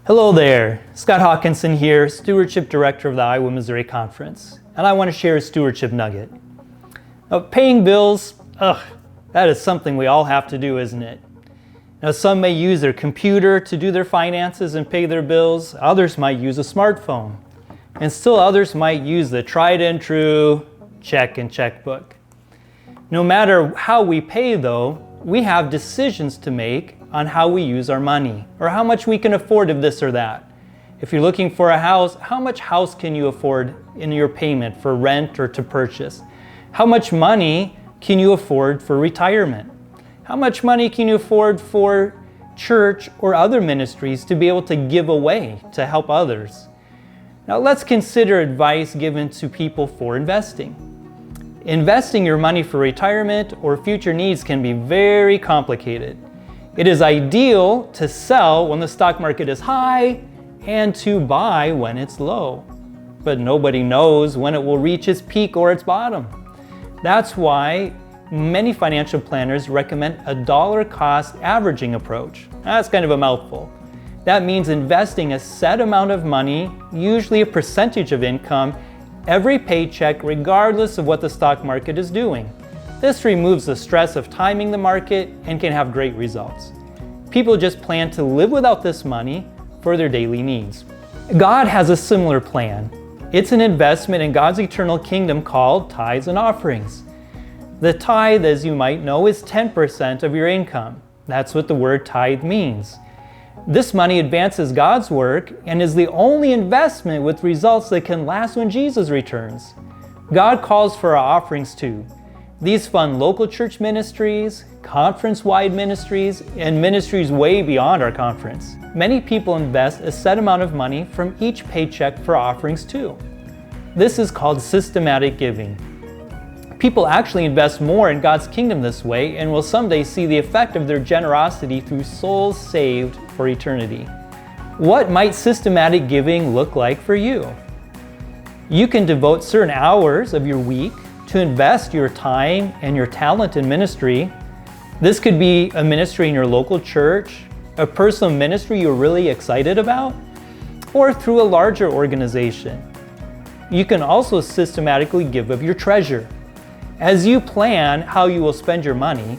Hello there, Scott Hawkinson here, Stewardship Director of the Iowa Missouri Conference, and I want to share a Stewardship Nugget. Now, paying bills, that is something we all have to do, isn't it? Now, some may use their computer to do their finances and pay their bills, others might use a smartphone, and still others might use the tried and true check and checkbook. No matter how we pay though, we have decisions to make on how we use our money or how much we can afford of this or that. If you're looking for a house, how much house can you afford in your payment for rent or to purchase? How much money can you afford for retirement? How much money can you afford for church or other ministries to be able to give away to help others? Now let's consider advice given to people for investing. Investing your money for retirement or future needs can be very complicated. It is ideal to sell when the stock market is high and to buy when it's low. But nobody knows when it will reach its peak or its bottom. That's why many financial planners recommend a dollar cost averaging approach. That's kind of a mouthful. That means investing a set amount of money, usually a percentage of income, every paycheck regardless of what the stock market is doing. This removes the stress of timing the market and can have great results. People just plan to live without this money for their daily needs. God has a similar plan. It's an investment in God's eternal kingdom called tithes and offerings. The tithe, as you might know, is 10% of your income. That's what the word tithe means. This money advances God's work and is the only investment with results that can last when Jesus returns. God calls for our offerings too. These fund local church ministries, conference-wide ministries, and ministries way beyond our conference. Many people invest a set amount of money from each paycheck for offerings too. This is called systematic giving. People actually invest more in God's kingdom this way and will someday see the effect of their generosity through souls saved for eternity. What might systematic giving look like for you? You can devote certain hours of your week to invest your time and your talent in ministry. This could be a ministry in your local church, a personal ministry you're really excited about, or through a larger organization. You can also systematically give of your treasure. As you plan how you will spend your money,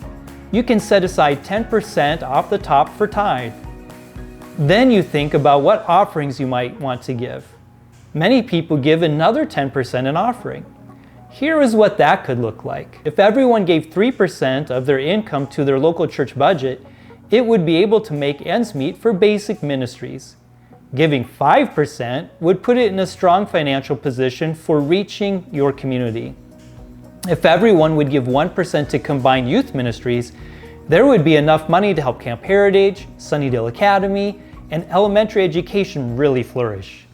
you can set aside 10% off the top for tithe. Then you think about what offerings you might want to give. Many people give another 10% in offering. Here is what that could look like. If everyone gave 3% of their income to their local church budget, it would be able to make ends meet for basic ministries. Giving 5% would put it in a strong financial position for reaching your community. If everyone would give 1% to combined youth ministries, there would be enough money to help Camp Heritage, Sunnydale Academy, and elementary education really flourish.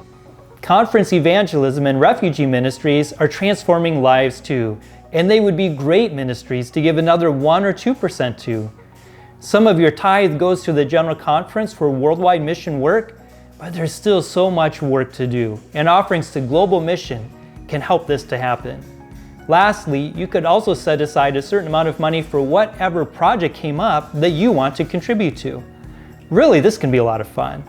Conference evangelism and refugee ministries are transforming lives too, and they would be great ministries to give another 1 or 2% to. Some of your tithe goes to the General Conference for worldwide mission work, but there's still so much work to do, and offerings to global mission can help this to happen. Lastly, you could also set aside a certain amount of money for whatever project came up that you want to contribute to. Really, this can be a lot of fun.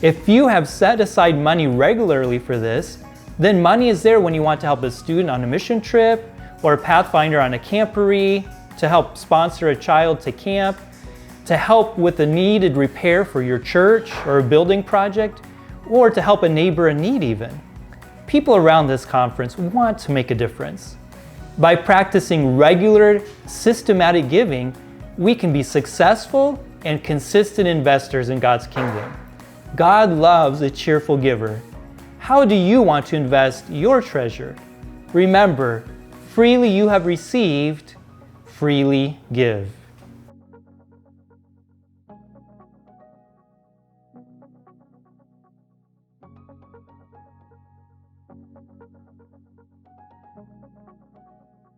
If you have set aside money regularly for this, then money is there when you want to help a student on a mission trip or a Pathfinder on a camporee, to help sponsor a child to camp, to help with a needed repair for your church or a building project, or to help a neighbor in need even. People around this conference want to make a difference. By practicing regular, systematic giving, we can be successful and consistent investors in God's kingdom. God loves a cheerful giver. How do you want to invest your treasure? Remember, freely you have received, freely give.